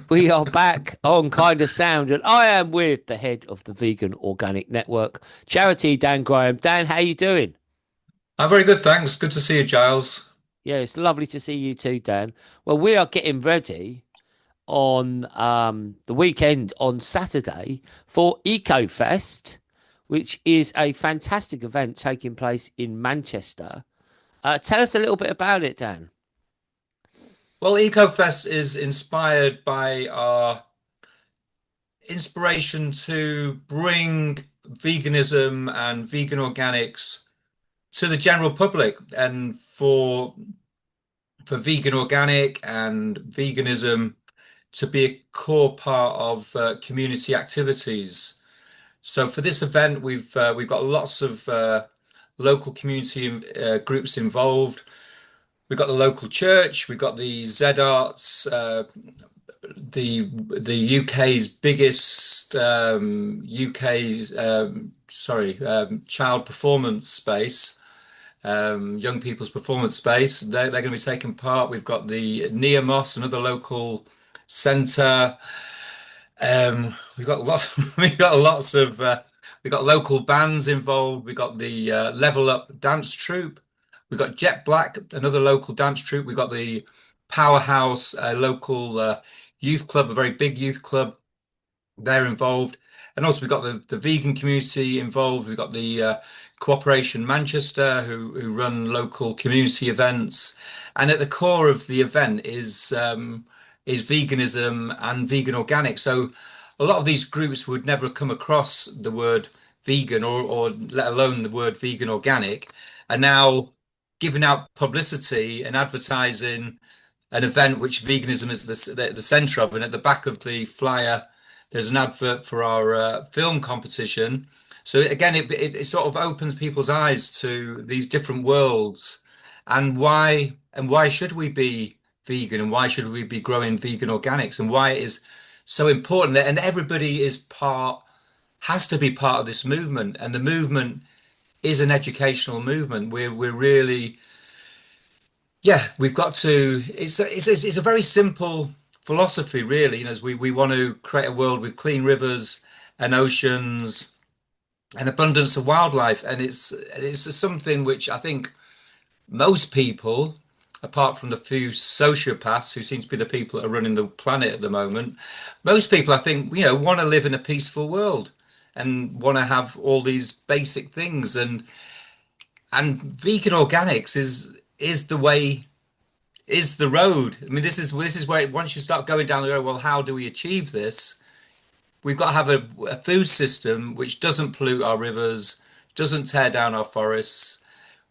We are back on KindaSound, and I am with the head of the Vegan Organic Network charity, Dan Graham. Dan, how you doing? I'm very good, thanks. Good to see you, Giles. Yeah, it's lovely to see you too, Dan. Well, we are getting ready on the weekend on Saturday for EcoFest, which is a fantastic event taking place in Manchester. Tell us a little bit about it, Dan. Well, EcoFest is inspired by our inspiration to bring veganism and vegan organics to the general public, and for vegan organic and veganism to be a core part of community activities. So for this event, we've got lots of local community groups involved. We've got the local church, we've got the Z Arts, the UK's biggest child performance space, young people's performance space. They're going to be taking part. We've got the Neomos, another local centre. We've got we've got lots of we've got local bands involved. We've got the Level Up dance troupe. We've got Jet Black, another local dance troupe. We've got the Powerhouse, a local youth club, a very big youth club. They're involved. And also we've got the vegan community involved. We've got the Cooperation Manchester who run local community events. And at the core of the event is veganism and vegan organic. So a lot of these groups would never come across the word vegan or let alone the word vegan organic, are now giving out publicity and advertising an event which veganism is the center of. And at the back of the flyer, there's an advert for our film competition. So again, it sort of opens people's eyes to these different worlds and why should we be vegan and why should we be growing vegan organics and why it is so important that and everybody is part has to be part of this movement, and the movement is an educational movement. We're really, yeah, we've got to. It's a very simple philosophy, really. You know, as we want to create a world with clean rivers and oceans and abundance of wildlife, and it's something which I think most people, apart from the few sociopaths who seem to be the people that are running the planet at the moment, most people I think want to live in a peaceful world and want to have all these basic things, and vegan organics is the way, is the road. I mean, this is where once you start going down the road, well, how do we achieve this? We've got to have a food system which doesn't pollute our rivers, doesn't tear down our forests,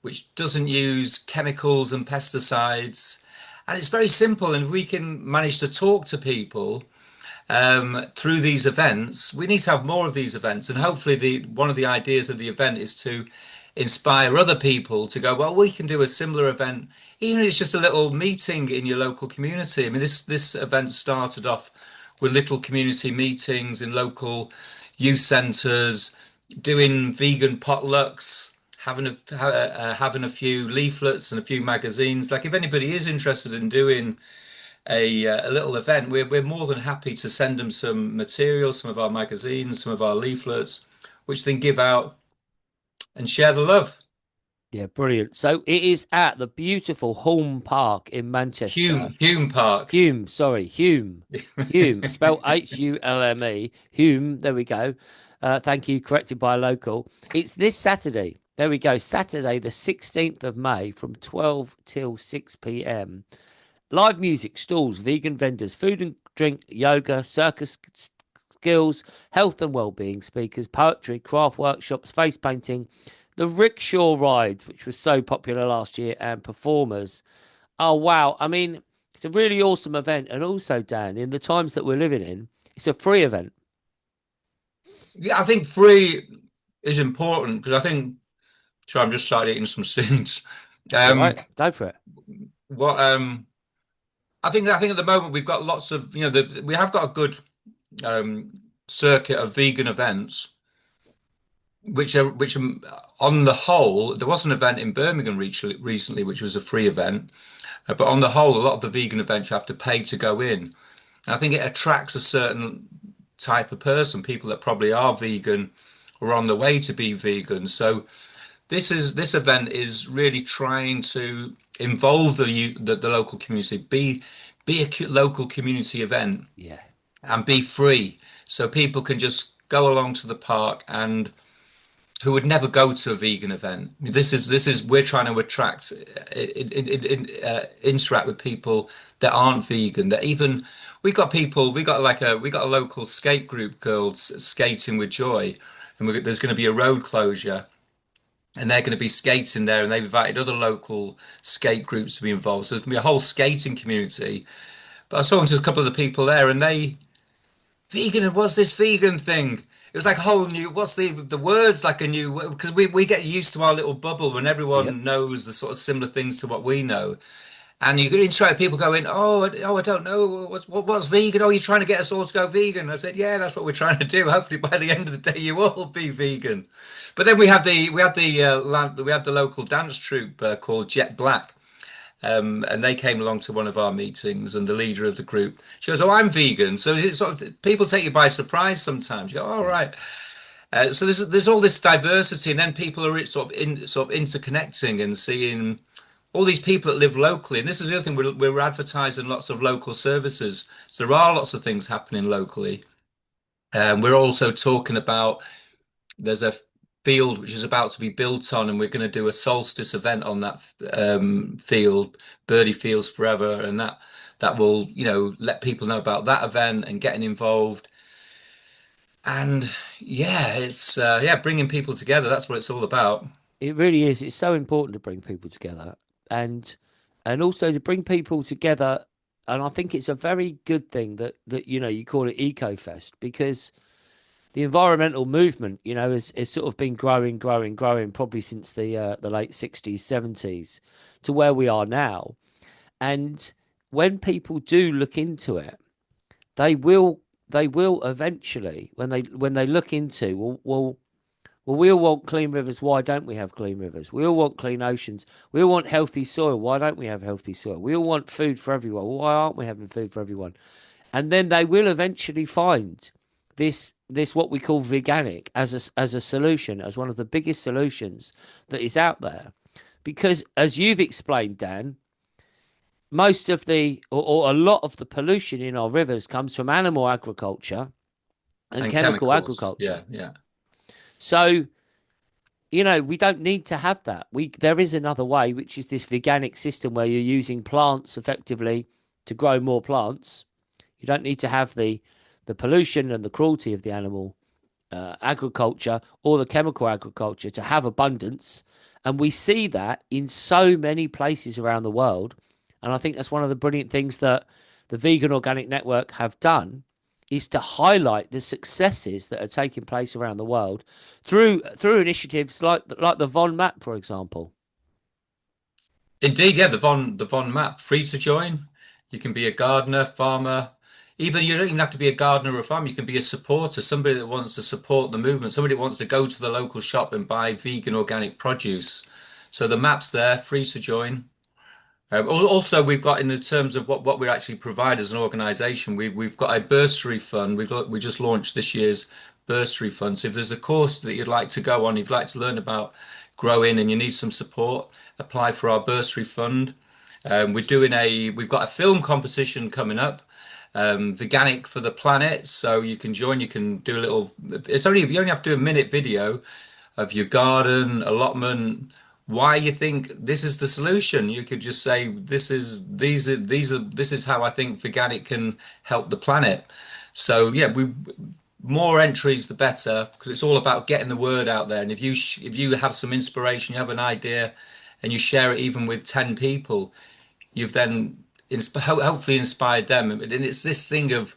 which doesn't use chemicals and pesticides. And it's very simple. And if we can manage to talk to people through these events, we need to have more of these events. And hopefully, the one of the ideas of the event is to inspire other people to go, well, we can do a similar event, even if it's just a little meeting in your local community. I mean, this event started off with little community meetings in local youth centres, doing vegan potlucks, having a few leaflets and a few magazines. Like if anybody is interested in doing a little event, we're more than happy to send them some material, some of our magazines, some of our leaflets, which then give out and share the love. Yeah, brilliant. So it is at the beautiful Hulme Park in Manchester. Hume Park. Hume, sorry, Hume. Hume, spelled Hulme. Hume, there we go. Thank you, corrected by a local. It's this Saturday. There we go. Saturday, the 16th of May from 12 till 6 p.m. Live music, stalls, vegan vendors, food and drink, yoga, circus skills, health and well-being speakers, poetry, craft workshops, face painting, the rickshaw rides, which was so popular last year, and performers. Oh, wow. I mean, it's a really awesome event. And also, Dan, in the times that we're living in, it's a free event. Yeah, I think free is important because I think. Sure, I'm just started eating some seeds. That's all Um, right. Go for it. what I think at the moment we've got lots of we have got a good um, circuit of vegan events, which on the whole there was an event in Birmingham recently which was a free event, but on the whole a lot of the vegan events you have to pay to go in. And I think it attracts a certain type of person, people that probably are vegan or on the way to be vegan. So this event is really trying to involve the local community, be a local community event Yeah. and be free, so people can just go along to the park and who would never go to a vegan event. This is we're trying to attract, interact with people that aren't vegan. That even we got a local skate group called Skating with Joy, and there's going to be a road closure. And they're going to be skating there, and they've invited other local skate groups to be involved. So there's going to be a whole skating community. But I was talking to a couple of the people there, and they vegan. What's this vegan thing? It was like a whole new. What's the words like a new? Because we get used to our little bubble when Yep. everyone knows the sort of similar things to what we know, and you get interact with people going, oh, I don't know what's vegan. Oh, you're trying to get us all to go vegan. I said, yeah, that's what we're trying to do. Hopefully, by the end of the day, you all be vegan. But then we had the local dance troupe called Jet Black. And they came along to one of our meetings, and the leader of the group, she goes, "Oh, I'm vegan." So it's sort of people take you by surprise sometimes. You go, "All Yeah. right." So there's all this diversity, and then people are sort of interconnecting and seeing all these people that live locally. And this is the other thing, we're advertising lots of local services. So there are lots of things happening locally. We're also talking about there's a field which is about to be built on, and we're going to do a solstice event on that field, Birdie Fields Forever, and that will, let people know about that event and getting involved. And yeah, it's bringing people together. That's what it's all about. It really is. It's so important to bring people together, and also to bring people together. And I think it's a very good thing that you call it EcoFest, because the environmental movement, has sort of been growing, growing, growing, probably since the late 60s, 70s, to where we are now. And when people do look into it, they will eventually, when they look into, well, we all want clean rivers. Why don't we have clean rivers? We all want clean oceans. We all want healthy soil. Why don't we have healthy soil? We all want food for everyone. Why aren't we having food for everyone? And then they will eventually find this what we call veganic as a solution, as one of the biggest solutions that is out there. Because as you've explained, Dan, most of or a lot of the pollution in our rivers comes from animal agriculture and And chemical chemicals. agriculture. Yeah, yeah. So we don't need to have that. There is another way, which is this veganic system where you're using plants effectively to grow more plants. You don't need to have the pollution and the cruelty of the animal agriculture or the chemical agriculture to have abundance. And we see that in so many places around the world. And I think that's one of the brilliant things that the Vegan Organic Network have done, is to highlight the successes that are taking place around the world through initiatives like the Von Map, for example. Indeed, yeah, the Von map, free to join. You can be a gardener, farmer. Even you don't even have to be a gardener or a farmer. You can be a supporter, somebody that wants to support the movement, somebody that wants to go to the local shop and buy vegan organic produce. So the map's there, free to join. Also, we've got in the terms of what we actually provide as an organisation, we've got a bursary fund. We just launched this year's bursary fund. So if there's a course that you'd like to go on, you'd like to learn about growing, and you need some support, apply for our bursary fund. We've got a film competition coming up, Veganic for the Planet. So you can join. You can do a little. You only have to do a minute video of your garden allotment, why you think this is the solution. You could just say this is how I think veganic can help the planet. So yeah, we more entries the better, because it's all about getting the word out there. And if you have some inspiration, you have an idea, and you share it even with 10 people, you've then hopefully inspired them. And it's this thing of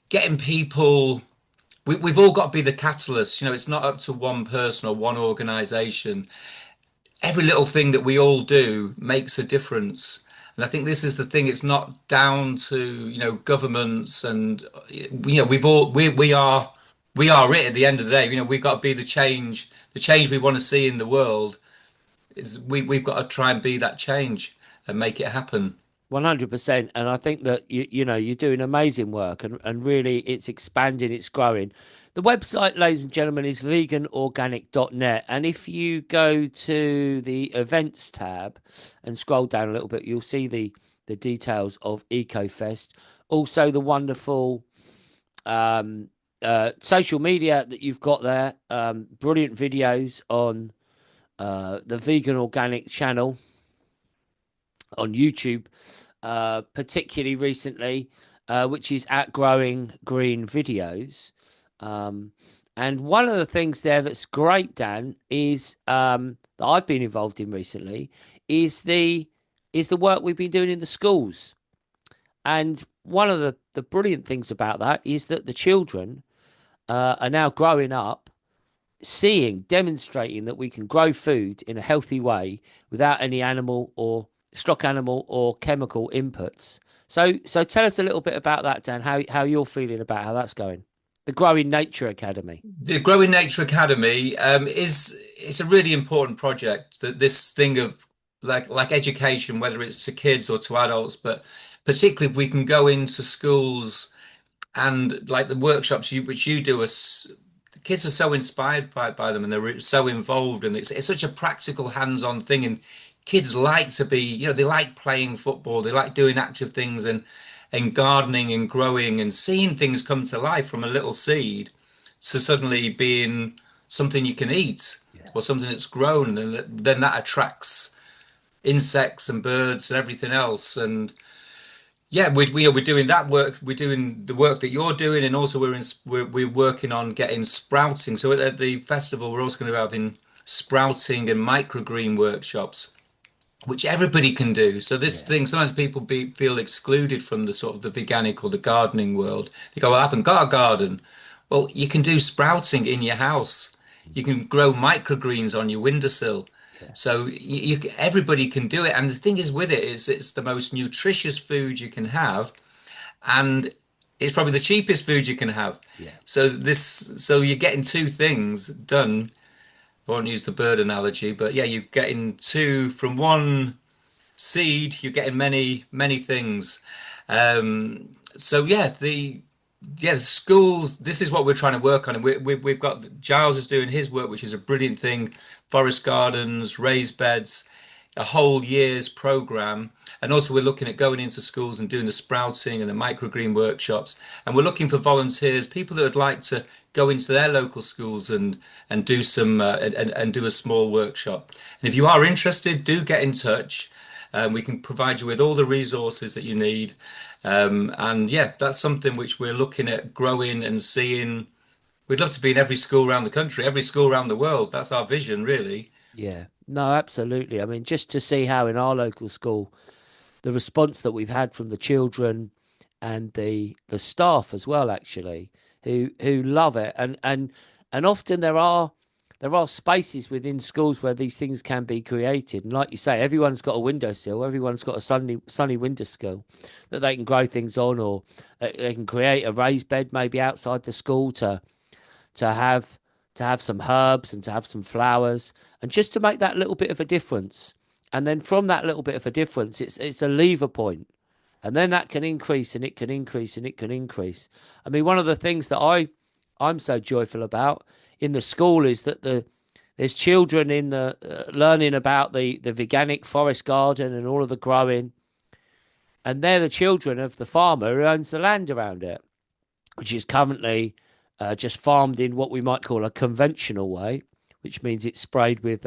getting people. We've all got to be the catalyst. It's not up to one person or one organization. Every little thing that we all do makes a difference. And I think this is the thing. It's not down to, governments and, we are it at the end of the day. We've got to be the change we want to see in the world is we've got to try and be that change and make it happen. 100%. And I think that you're doing amazing work, and really it's expanding, it's growing. The website, ladies and gentlemen, is veganorganic.net. And if you go to the events tab and scroll down a little bit, you'll see the details of EcoFest. Also the wonderful um social media that you've got there. Brilliant videos on the Vegan Organic channel on YouTube, particularly recently, which is at Growing Green Videos. Um, and one of the things there that's great, Dan, is that I've been involved in recently, is the work we've been doing in the schools. And one of the brilliant things about that is that the children are now growing up seeing, demonstrating that we can grow food in a healthy way without any animal or stock animal or chemical inputs. So tell us a little bit about that, Dan. How you're feeling about how that's going? The Growing Nature Academy. The Growing Nature Academy is it's a really important project. That this thing of like education, whether it's to kids or to adults, but particularly if we can go into schools and like the workshops which you do, the kids are so inspired by them and they're so involved, and it's such a practical, hands-on thing. And kids like to be, they like playing football, they like doing active things and gardening and growing and seeing things come to life from a little seed to suddenly being something you can eat Yeah. or something that's grown, and then that attracts insects and birds and everything else. And yeah, we're doing that work. We're doing the work that you're doing, and also we're working on getting sprouting. So at the festival, we're also going to be having sprouting and microgreen workshops, which everybody can do. So this Yeah. thing, sometimes people feel excluded from the sort of the veganic or the gardening world. They go, well, I haven't got a garden. Well, you can do sprouting in your house. You can grow microgreens on your windowsill. Yeah. So everybody can do it. And the thing is with it is it's the most nutritious food you can have, and it's probably the cheapest food you can have. Yeah. So you're getting two things done. I won't use the bird analogy, but yeah, you're getting two from one seed. You're getting many things. So yeah, the schools. This is what we're trying to work on, and we've got Giles is doing his work, which is a brilliant thing. Forest gardens, raised beds, a whole year's program. And also we're looking at going into schools and doing the sprouting and the microgreen workshops. And we're looking for volunteers, people that would like to go into their local schools and do some and do a small workshop. And if you are interested, do get in touch. We can provide you with all the resources that you need. And yeah, that's something which we're looking at growing and seeing. We'd love to be in every school around the country, every school around the world. That's our vision, really. Yeah. No, absolutely. I mean, just to see how in our local school the response that we've had from the children and the staff as well, actually, who love it. And often there are spaces within schools where these things can be created. And like you say, everyone's got a windowsill, everyone's got a sunny windowsill that they can grow things on, or they can create a raised bed maybe outside the school to have to have some herbs and to have some flowers, and just to make that little bit of a difference. And then from that little bit of a difference, it's a lever point, and then that can increase and it can increase and it can increase. I mean, one of the things that I'm so joyful about in the school is that there's children in the learning about the veganic forest garden and all of the growing, and they're the children of the farmer who owns the land around it, which is currently just farmed in what we might call a conventional way, which means it's sprayed with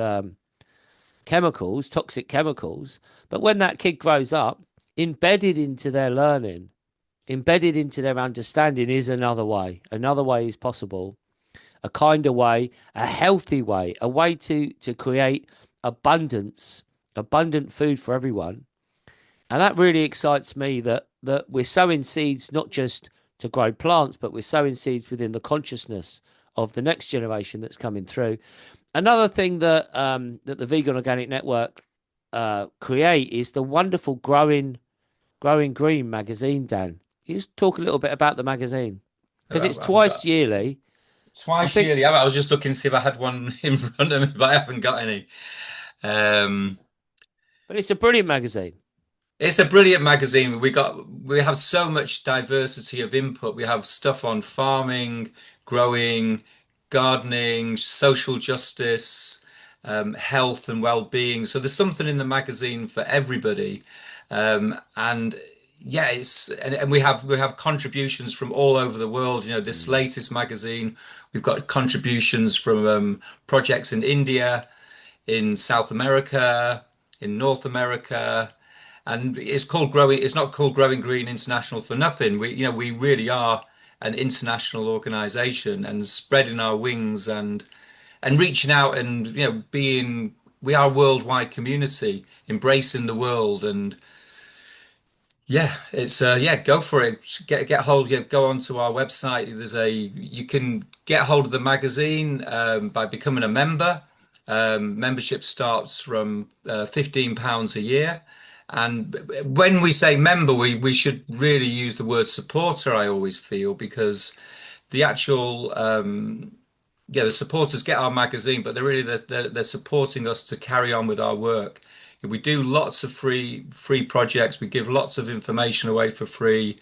chemicals, toxic chemicals. But when that kid grows up, embedded into their learning, embedded into their understanding is another way. Another way is possible, a kinder way, a healthy way, a way to create abundance, abundant food for everyone. And that really excites me that we're sowing seeds not just to grow plants, but we're sowing seeds within the consciousness of the next generation that's coming through. Another thing that the Vegan Organic Network create is the wonderful Growing Green magazine. Dan, can you just talk a little bit about the magazine, because I it's haven't twice got yearly. I twice think, yearly. I was just looking to see if I had one in front of me, but I haven't got any. Um, but it's a brilliant magazine. It's a brilliant magazine. We have so much diversity of input. We have stuff on farming, growing, gardening, social justice, health and well-being. So there's something in the magazine for everybody. And yeah, and we have contributions from all over the world. You know, this Mm. latest magazine, we've got contributions from projects in India, in South America, in North America. And it's called growing. It's not called Growing Green International for nothing. We really are an international organization and spreading our wings and reaching out and being. We are a worldwide community, embracing the world, and yeah, it's yeah, go for it. Get hold. Go onto our website. You can get hold of the magazine by becoming a member. Membership starts from £15 a year. And when we say member, we should really use the word supporter, I always feel, because the actual yeah, the supporters get our magazine, but they're supporting us to carry on with our work. We do lots of free projects. We give lots of information away for free.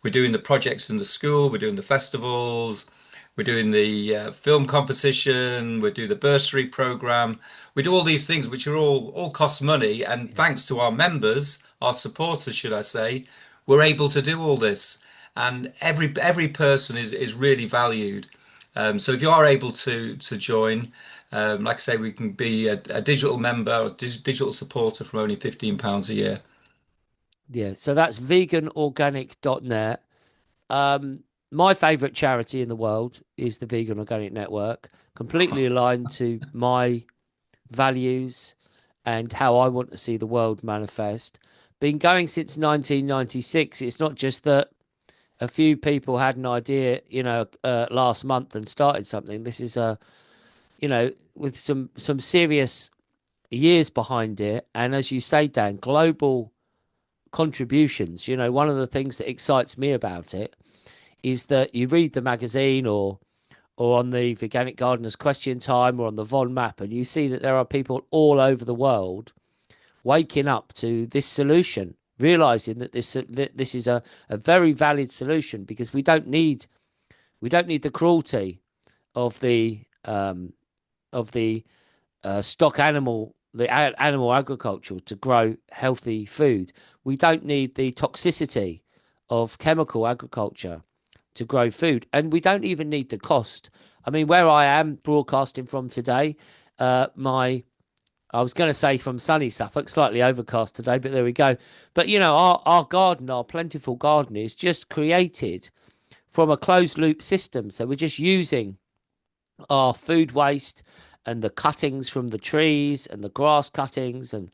We're doing the projects in the school. We're doing the festivals. We're doing the film competition. We do the bursary program. We do all these things, which are all cost money. And Yeah. thanks to our members, our supporters, should I say, we're able to do all this. And every person is really valued. So if you are able to join, like I say, we can be a digital member or digital supporter from only £15 a year. Yeah. So that's veganorganic.net. My favorite charity in the world is the Vegan Organic Network, completely aligned to my values and how I want to see the world manifest. Been going since 1996. It's not just that a few people had an idea, last month and started something. This is with some serious years behind it, and as you say, Dan, global contributions. One of the things that excites me about it is that you read the magazine or on the Veganic Gardeners Question Time or on the Von Map, and you see that there are people all over the world waking up to this solution, realizing that this is a very valid solution because we don't need the cruelty of the stock animal, the animal agriculture to grow healthy food. We don't need the toxicity of chemical agriculture to grow food, and we don't even need the cost. I mean, where I am broadcasting from today, my I was going to say from sunny Suffolk, slightly overcast today, but there we go. But our garden, our plentiful garden, is just created from a closed loop system. So we're just using our food waste and the cuttings from the trees and the grass cuttings and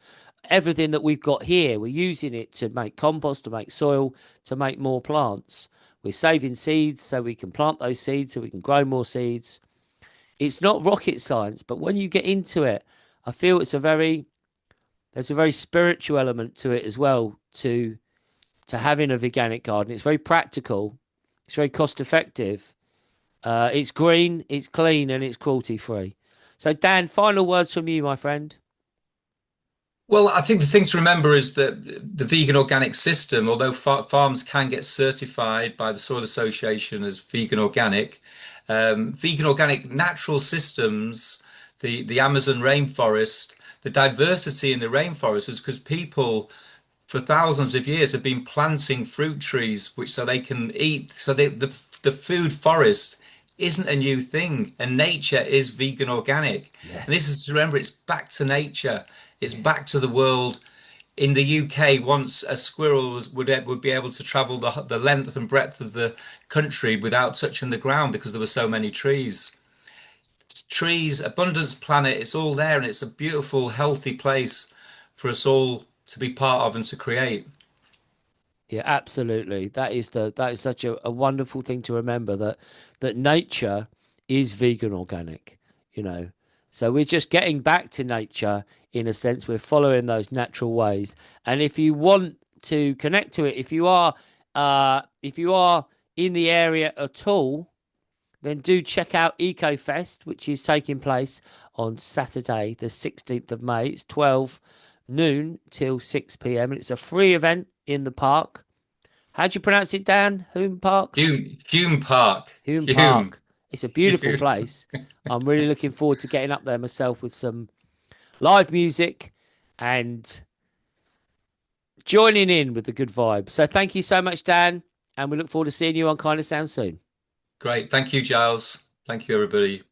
everything that we've got here. We're using it to make compost, to make soil, to make more plants. We're saving seeds so we can plant those seeds so we can grow more seeds. It's not rocket science, but when you get into it, I feel there's a very spiritual element to it as well, to having a veganic garden. It's very practical, it's very cost effective, it's green, it's clean, and it's cruelty free. So, Dan, final words from you, my friend. Well, I think the thing to remember is that the vegan organic system, although farms can get certified by the Soil Association as vegan organic natural systems, the Amazon rainforest, the diversity in the rainforest is because people for thousands of years have been planting fruit trees, which so they can eat. So the food forest isn't a new thing, and nature is vegan organic. Yeah, And this is remember, it's back to nature. It's yeah, back to the world. In the UK, once a squirrel would be able to travel the length and breadth of the country without touching the ground because there were so many trees. Trees, abundance planet, it's all there, and it's a beautiful, healthy place for us all to be part of and to create. yeah. Absolutely. That is such a wonderful thing to remember that nature is vegan organic. You know, so we're just getting back to nature in a sense. We're following those natural ways, and if you want to connect to it, if you are in the area at all, then do check out EcoFest, which is taking place on Saturday, the 16th of May. It's 12 noon till 6 p.m. And it's a free event in the park. How do you pronounce it, Dan? Hulme Park? Hume Park. Hulme Hume. Park. It's a beautiful Hume. place. I'm really looking forward to getting up there myself with some live music and joining in with the good vibe. So thank you so much, Dan. And we look forward to seeing you on KindaSound soon. Great. Thank you, Giles. Thank you, everybody.